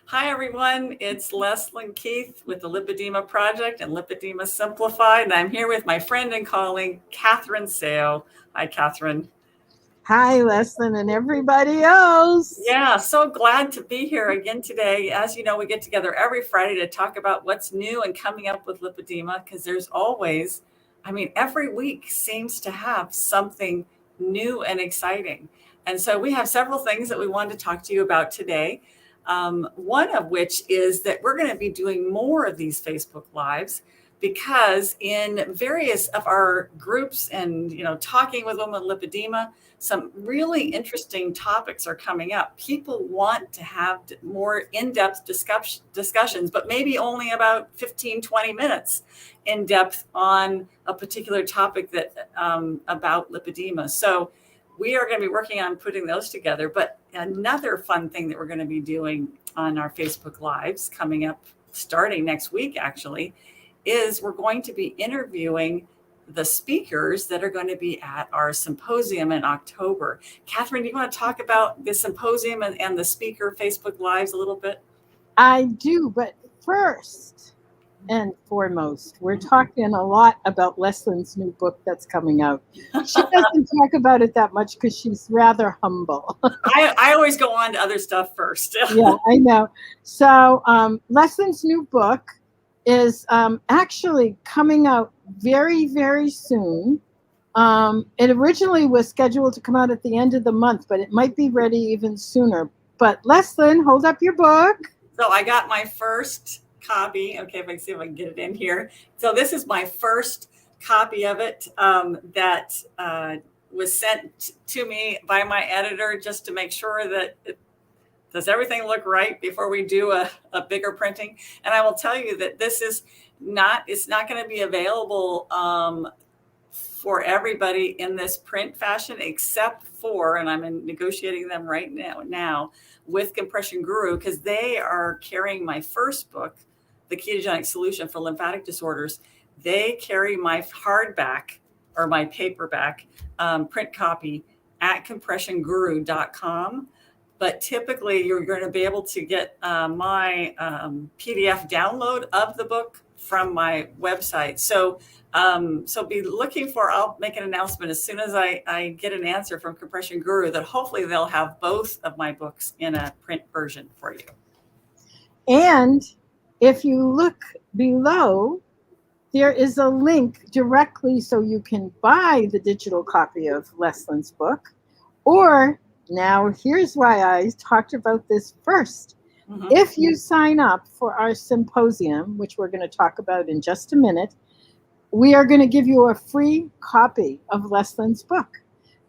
Hi, everyone. It's Leslie Keith with the Lipedema Project and Lipedema Simplified. And I'm here with my friend and colleague, Catherine Sale. Hi, Catherine. Hi, Leslie, and everybody else. Yeah, so glad to be here again today. As you know, we get together every Friday to talk about what's new and coming up with lipedema, because there's always, every week seems to have something new and exciting. And so we have several things that we wanted to talk to you about today. One of which is that we're going to be doing more of these Facebook Lives, because in various of our groups and, talking with women with lipedema, some really interesting topics are coming up. People want to have more in-depth discussions, but maybe only about 15, 20 minutes in depth on a particular topic that about lipedema. So we are going to be working on putting those together. But another fun thing that we're going to be doing on our Facebook Lives coming up starting next week, actually, is we're going to be interviewing the speakers that are going to be at our symposium in October. Catherine, do you want to talk about the symposium and the speaker Facebook Lives a little bit? I do, but first and foremost, we're talking a lot about Leslie's new book that's coming out. She doesn't talk about it that much because she's rather humble. I always go on to other stuff first. Yeah, I know. So Leslie's new book is actually coming out very, very soon. It originally was scheduled to come out at the end of the month, but it might be ready even sooner. But Leslie, hold up your book. So I got my first copy. Okay, if I can see if I can get it in here. So this is my first copy of it that was sent to me by my editor, just to make sure that does everything look right before we do a bigger printing. And I will tell you that it's not going to be available for everybody in this print fashion, except for, and I'm negotiating them right now with Compression Guru, because they are carrying my first book, The Ketogenic Solution for Lymphatic Disorders. They carry my hardback or my paperback print copy at compressionguru.com. But typically you're going to be able to get my PDF download of the book from my website. So be looking for, I'll make an announcement as soon as I get an answer from Compression Guru that hopefully they'll have both of my books in a print version for you. And if you look below, there is a link directly so you can buy the digital copy of Leslie's book. Or now here's why I talked about this first. Mm-hmm. If you sign up for our symposium, which we're going to talk about in just a minute, we are going to give you a free copy of Leslie's book.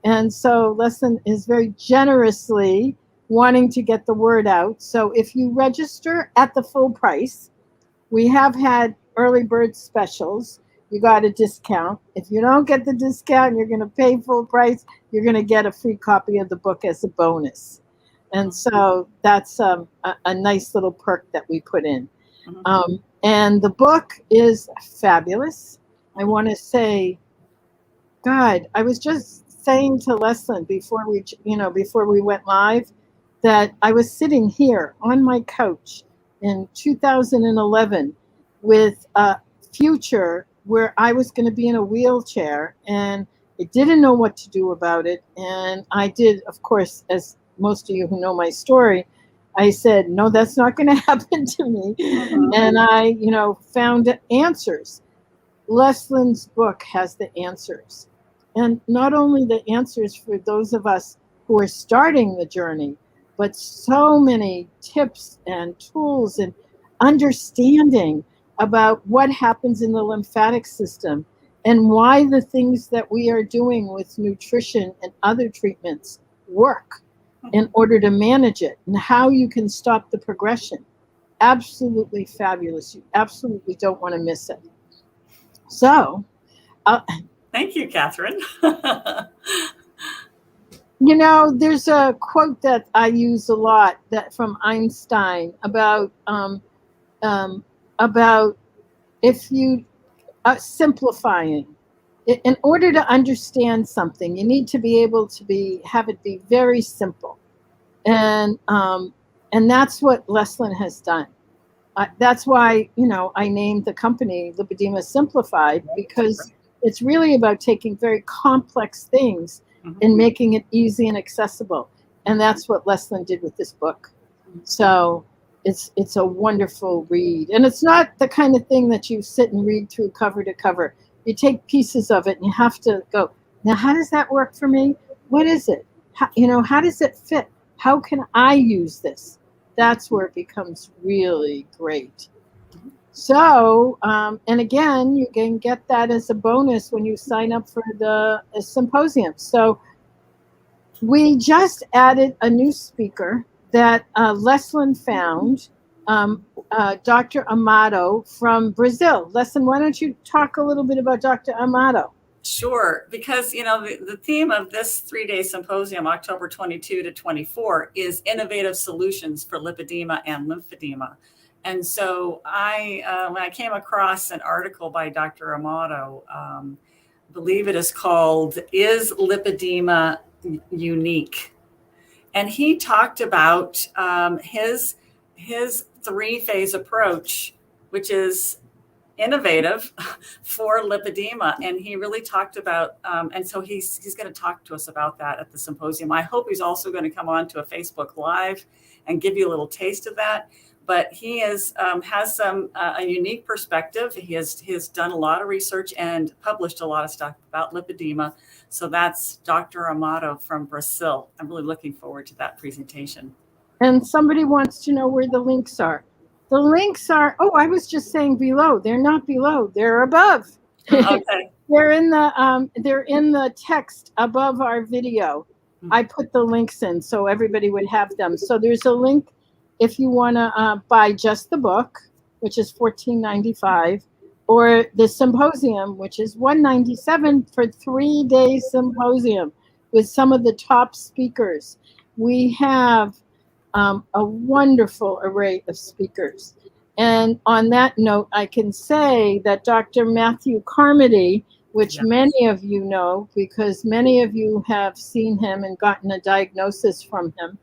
And so Leslie is very generously wanting to get the word out. So if you register at the full price, we have had early bird specials. You got a discount. If you don't get the discount, you're going to pay full price. You're going to get a free copy of the book as a bonus. And so that's a nice little perk that we put in. Mm-hmm. And the book is fabulous. I want to say, God, I was just saying to Leslie before we went live that I was sitting here on my couch in 2011 with a future where I was going to be in a wheelchair, and I didn't know what to do about it. And I did, of course, as most of you who know my story, I said, no, that's not going to happen to me. Mm-hmm. And I, found answers. Leslie's book has the answers. And not only the answers for those of us who are starting the journey, but so many tips and tools and understanding about what happens in the lymphatic system and why the things that we are doing with nutrition and other treatments work in order to manage it, and how you can stop the progression. Absolutely fabulous. You absolutely don't want to miss it. So, thank you, Catherine. There's a quote that I use a lot that from Einstein about if you simplifying. In order to understand something, you need to be able to have it be very simple. And And that's what Leslin has done. That's why, I named the company Lipedema Simplified, because it's really about taking very complex things and making it easy and accessible. And that's what Leslin did with this book. So it's a wonderful read. And it's not the kind of thing that you sit and read through cover to cover. You take pieces of it and you have to go, now, how does that work for me? What is it? How does it fit? How can I use this? That's where it becomes really great. So, and again, you can get that as a bonus when you sign up for the symposium. So we just added a new speaker that Leslin found, Dr. Amato from Brazil. Leslin, why don't you talk a little bit about Dr. Amato? Sure, because the theme of this 3-day symposium, October 22 to 24, is innovative solutions for lipedema and lymphedema. And so when I came across an article by Dr. Amato, I believe it is called "Is Lipedema Unique?" And he talked about his 3-phase approach, which is innovative for lipedema. And he really talked about, and so he's going to talk to us about that at the symposium. I hope he's also going to come on to a Facebook Live and give you a little taste of that. But he has a unique perspective. He has done a lot of research and published a lot of stuff about lipedema. So that's Dr. Amato from Brazil. I'm really looking forward to that presentation. And somebody wants to know where the links are. The links are, I was just saying below. They're not below, they're above. Okay. They're in the text above our video. I put the links in so everybody would have them. So there's a link if you want to buy just the book, which is $14.95, or the symposium, which is $197 for 3-day symposium with some of the top speakers. We have a wonderful array of speakers. And on that note, I can say that Dr. Matthew Carmody, which many of you know, because many of you have seen him and gotten a diagnosis from him,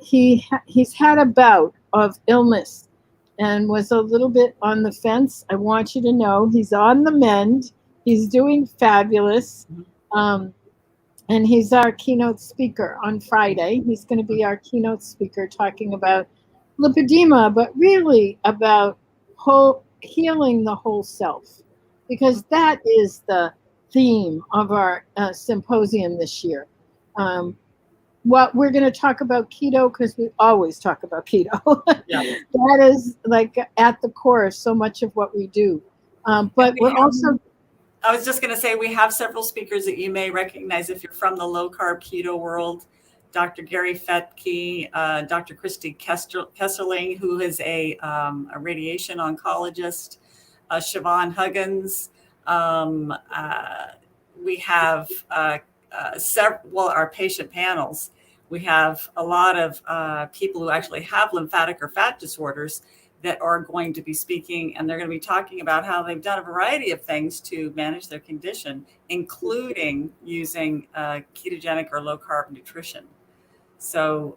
he's had a bout of illness and was a little bit on the fence. I want you to know he's on the mend. He's doing fabulous. And he's our keynote speaker on Friday. He's going to be our keynote speaker talking about lipedema, but really about healing the whole self, because that is the theme of our symposium this year. What we're going to talk about keto, because we always talk about keto. That is like at the core of so much of what we do. But we're also... I was just going to say, we have several speakers that you may recognize if you're from the low-carb keto world. Dr. Gary Fettke, Dr. Christy Kesserling, who is a radiation oncologist, Siobhan Huggins. We have several, our patient panels. We have a lot of people who actually have lymphatic or fat disorders that are going to be speaking, and they're going to be talking about how they've done a variety of things to manage their condition, including using ketogenic or low-carb nutrition. So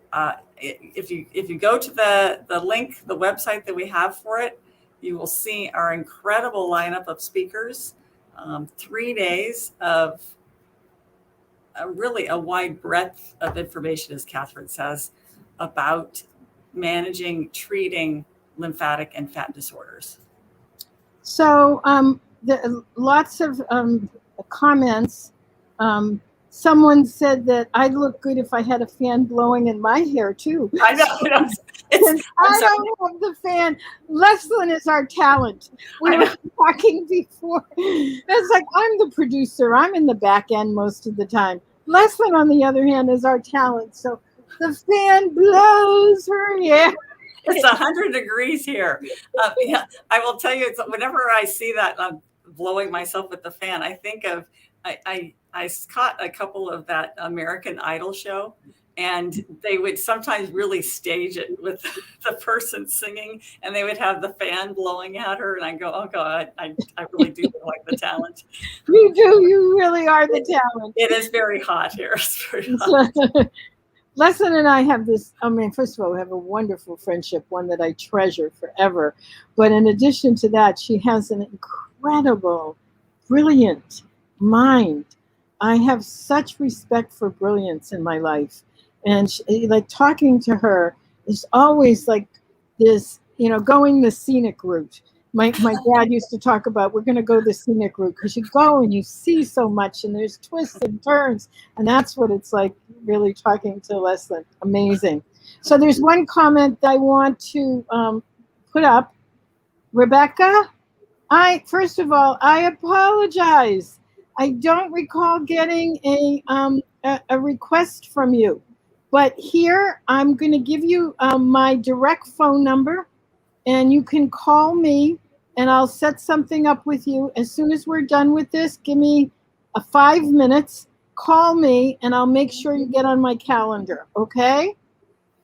if you go to the link, the website that we have for it, you will see our incredible lineup of speakers, 3 days of really a wide breadth of information, as Catherine says, about managing, treating lymphatic and fat disorders. So lots of comments. Someone said that I'd look good if I had a fan blowing in my hair too. I know. I don't have the fan. Leslin is our talent. We were talking before. It's like, I'm the producer. I'm in the back end most of the time. Leslin, on the other hand, is our talent. So the fan blows her hair. It's 100 degrees here. I will tell you, whenever I see that blowing myself with the fan, I think of, I caught a couple of that American Idol show, and they would sometimes really stage it with the person singing, and they would have the fan blowing at her, and I go, oh God, I really do look like the talent. You do, you really are the talent. It is very hot here. It's very hot. Leslin and I have this, I mean, first of all, we have a wonderful friendship, one that I treasure forever. But in addition to that, she has an incredible, brilliant mind. I have such respect for brilliance in my life. And like talking to her is always like this, going the scenic route. My dad used to talk about, we're going to go the scenic route, because you go and you see so much and there's twists and turns. And that's what it's like really talking to Leslin. Amazing. So there's one comment that I want to put up. Rebecca, first of all, I apologize. I don't recall getting a request from you. But here, I'm going to give you my direct phone number, and you can call me, and I'll set something up with you. As soon as we're done with this, give me 5 minutes, call me, and I'll make sure you get on my calendar, okay?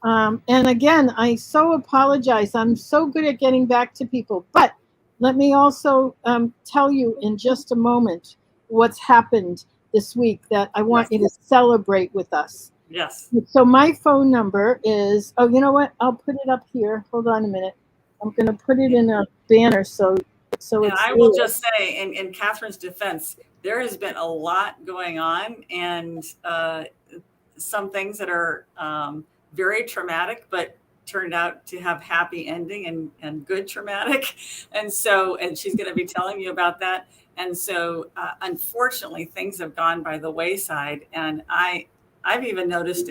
And again, I so apologize. I'm so good at getting back to people. But let me also tell you in just a moment what's happened this week that I want you to celebrate with us. Yes. So my phone number is, oh, you know what? I'll put it up here. Hold on a minute. I'm going to put it in a banner so it's. And I will just say, in Catherine's defense, there has been a lot going on, and some things that are very traumatic, but turned out to have happy ending and good traumatic. And she's going to be telling you about that. And so, unfortunately, things have gone by the wayside. And I've even noticed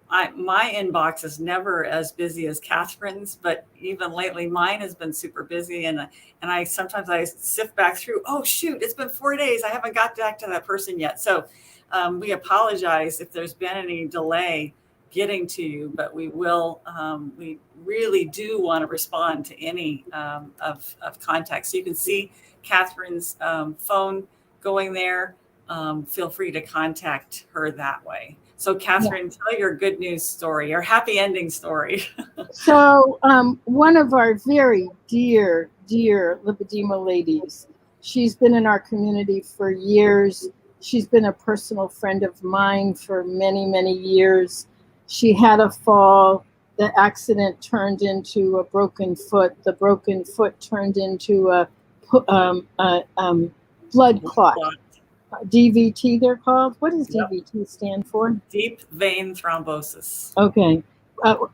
my inbox is never as busy as Catherine's, but even lately mine has been super busy. And I sometimes I sift back through, oh shoot, it's been 4 days. I haven't got back to that person yet. So we apologize if there's been any delay getting to you, but we will, we really do want to respond to any of contact. So you can see Catherine's phone going there. Feel free to contact her that way. So Catherine, tell your good news story, your happy ending story. So one of our very dear Lipedema ladies, she's been in our community for years. She's been a personal friend of mine for many, many years. She had a fall. The accident turned into a broken foot. The broken foot turned into a blood clot. DVT, they're called. What does DVT stand for? Deep vein thrombosis. Okay.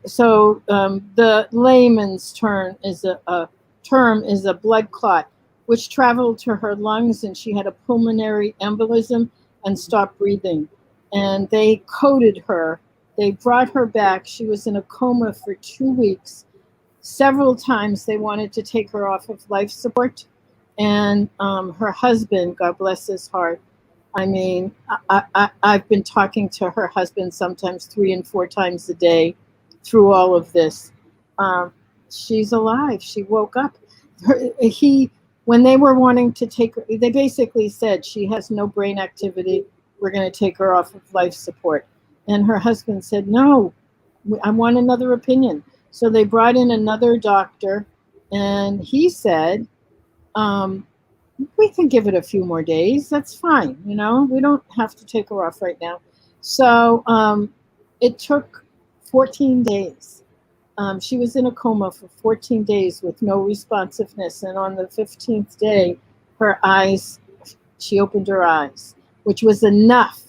So the layman's term is a blood clot, which traveled to her lungs, and she had a pulmonary embolism and stopped breathing. And they coded her. They brought her back. She was in a coma for 2 weeks. Several times they wanted to take her off of life support. And her husband, God bless his heart, I mean, I've been talking to her husband sometimes 3 and 4 times a day through all of this. She's alive. She woke up. When they were wanting to take her, they basically said she has no brain activity. We're going to take her off of life support. And her husband said, no, I want another opinion. So they brought in another doctor, and he said, we can give it a few more days. That's fine. We don't have to take her off right now. So it took 14 days. She was in a coma for 14 days with no responsiveness. And on the 15th day, she opened her eyes, which was enough.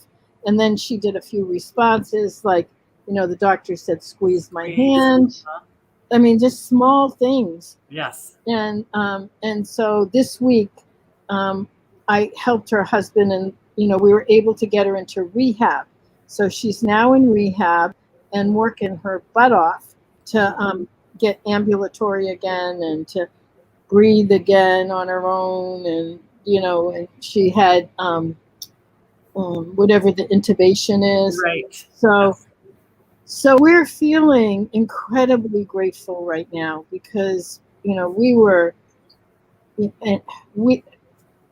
And then she did a few responses, like, the doctor said, squeeze my hand. I mean, just small things. Yes. And so this week, I helped her husband, and we were able to get her into rehab. So she's now in rehab and working her butt off to get ambulatory again and to breathe again on her own. And and she had whatever the intubation is. Right. So we're feeling incredibly grateful right now, because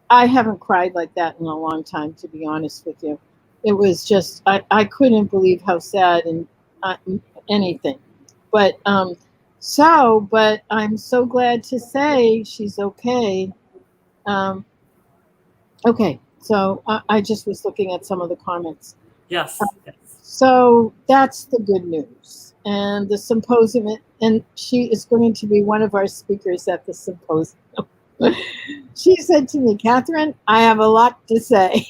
I haven't cried like that in a long time, to be honest with you. It was just, I couldn't believe how sad and anything. But I'm so glad to say she's okay. Okay, so I just was looking at some of the comments. Yes. So that's the good news. And the symposium, and she is going to be one of our speakers at the symposium. She said to me, Catherine, I have a lot to say.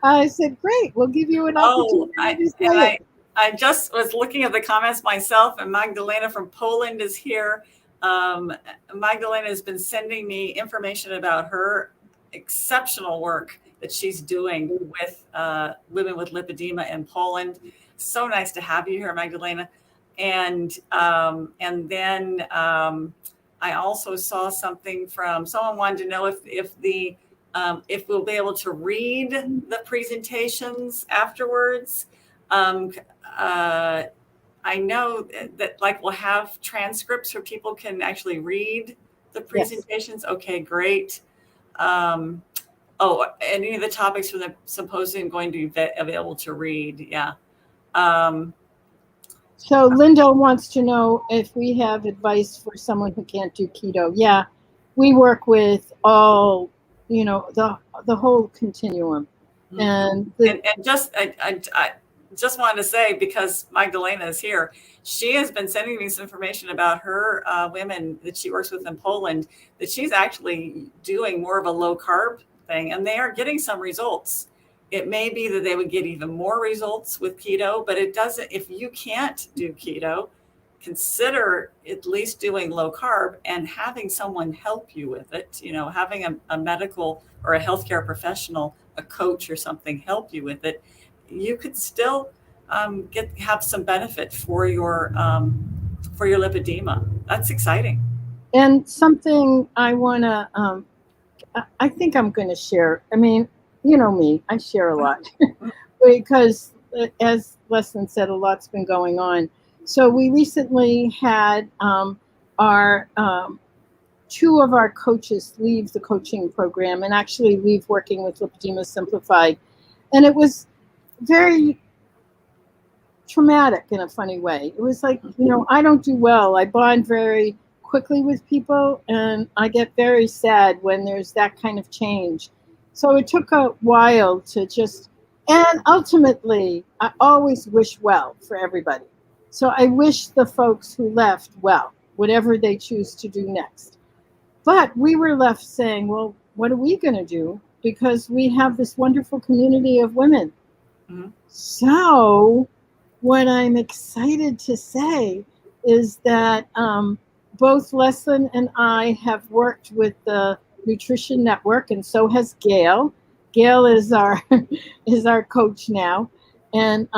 I said, great, we'll give you an opportunity to say it. I just was looking at the comments myself, and Magdalena from Poland is here. Magdalena has been sending me information about her exceptional work that she's doing with women with lipedema in Poland. So nice to have you here, Magdalena. And then I also saw something from someone wanted to know if we'll be able to read the presentations afterwards. I know that like we'll have transcripts where people can actually read the presentations. Yes. Okay, great. Any of the topics from the symposium going to be available to read? Yeah. So Linda wants to know if we have advice for someone who can't do keto. Yeah, we work with all, the whole continuum. Mm-hmm. And just I just wanted to say, because Magdalena is here, she has been sending me some information about her women that she works with in Poland, that she's actually doing more of a low carb thing, and they are getting some results. It may be that they would get even more results with keto, but it doesn't. If you can't do keto, consider at least doing low carb and having someone help you with it. Having a medical or a healthcare professional, a coach or something help you with it. You could still have some benefit for your lipedema. That's exciting. And something I want to, I think I'm going to share. I mean, you know me, I share a lot because, as Leslyn said, a lot's been going on. So we recently had our two of our coaches leave the coaching program and actually leave working with Lipedema Simplified. And it was very traumatic in a funny way. It was like, I don't do well. I bond very quickly with people, and I get very sad when there's that kind of change. So it took a while to and ultimately, I always wish well for everybody. So I wish the folks who left well, whatever they choose to do next. But we were left saying, well, what are we going to do? Because we have this wonderful community of women. Mm-hmm. So what I'm excited to say is that both Leslyn and I have worked with the Nutrition Network, and so has Gail. Gail is our coach now, and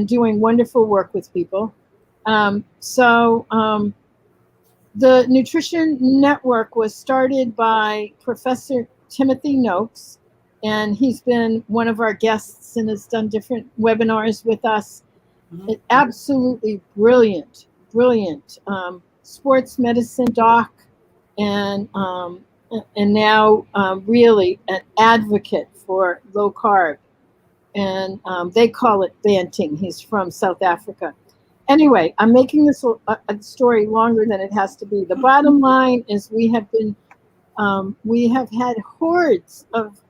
doing wonderful work with people. The Nutrition Network was started by Professor Timothy Noakes, and he's been one of our guests and has done different webinars with us. Mm-hmm. Absolutely brilliant sports medicine doc, and now really an advocate for low carb, and they call it Banting. He's from South Africa. Anyway, I'm making this a story longer than it has to be. The bottom line is we have had hordes of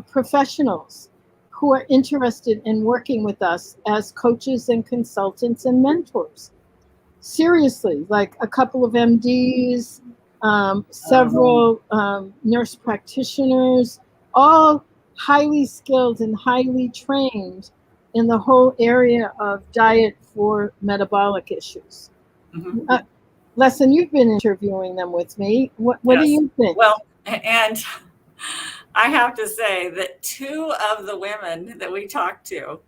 professionals who are interested in working with us as coaches and consultants and mentors. Seriously, like a couple of MDs, several nurse practitioners, all highly skilled and highly trained in the whole area of diet for metabolic issues. Mm-hmm. Leslyn, you've been interviewing them with me. What yes. do you think? Well, and I have to say that two of the women that we talked to,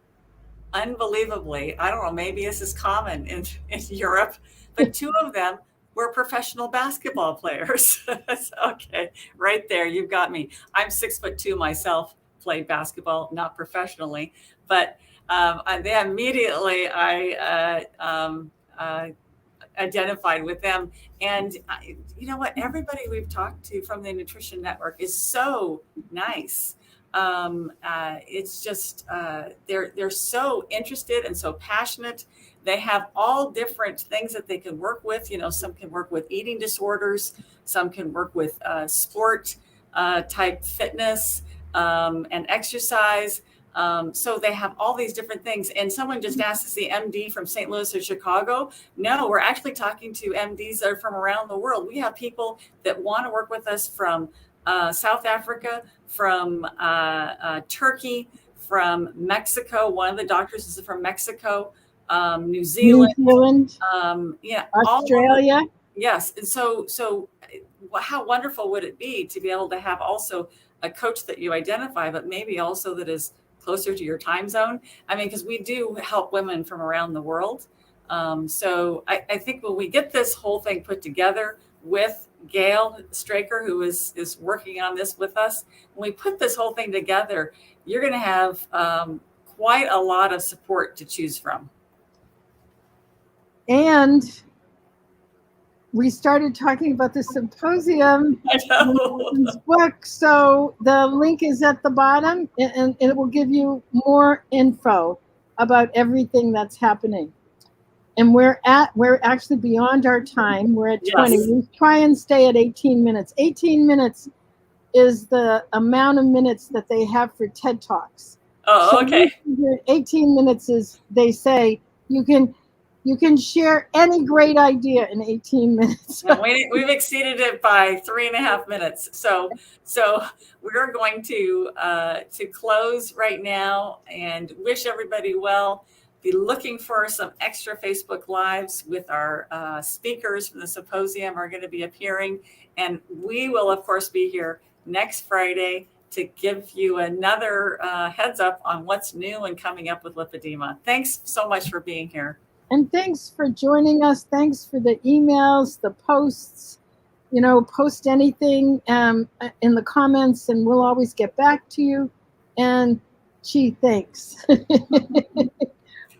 unbelievably, I don't know, maybe this is common in Europe, but two of them were professional basketball players. Okay, right there, you've got me. I'm 6'2" myself, played basketball, not professionally, but they immediately I identified with them. And you know what? Everybody we've talked to from the Nutrition Network is so nice. It's just they're so interested and so passionate. They have all different things that they can work with. Some can work with eating disorders, some can work with sport type fitness and exercise. So they have all these different things. And someone just asked, is the MD from St. Louis or Chicago? No, we're actually talking to MDs that are from around the world. We have people that want to work with us from South Africa, from Turkey, from Mexico. One of the doctors is from Mexico, New Zealand, yeah, Australia. all of yes. And so how wonderful would it be to be able to have also a coach that you identify, but maybe also that is closer to your time zone? I mean, because we do help women from around the world. So I think when we get this whole thing put together with Gail Straker, who is working on this with us, when we put this whole thing together, you're going to have quite a lot of support to choose from. And we started talking about the symposium book. So the link is at the bottom, and it will give you more info about everything that's happening. And we're actually beyond our time. We're at 20. Yes. We try and stay at 18 minutes. 18 minutes is the amount of minutes that they have for TED Talks. Oh, okay. So 18 minutes is, they say, you can share any great idea in 18 minutes. We've exceeded it by 3.5 minutes. So we're going to close right now and wish everybody well. Be looking for some extra Facebook Lives with our speakers from the symposium are going to be appearing. And we will, of course, be here next Friday to give you another heads up on what's new and coming up with lipedema. Thanks so much for being here. And thanks for joining us. Thanks for the emails, the posts. Post anything in the comments, and we'll always get back to you. And gee, thanks.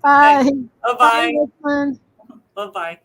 Bye. Bye-bye. Bye. Bye-bye.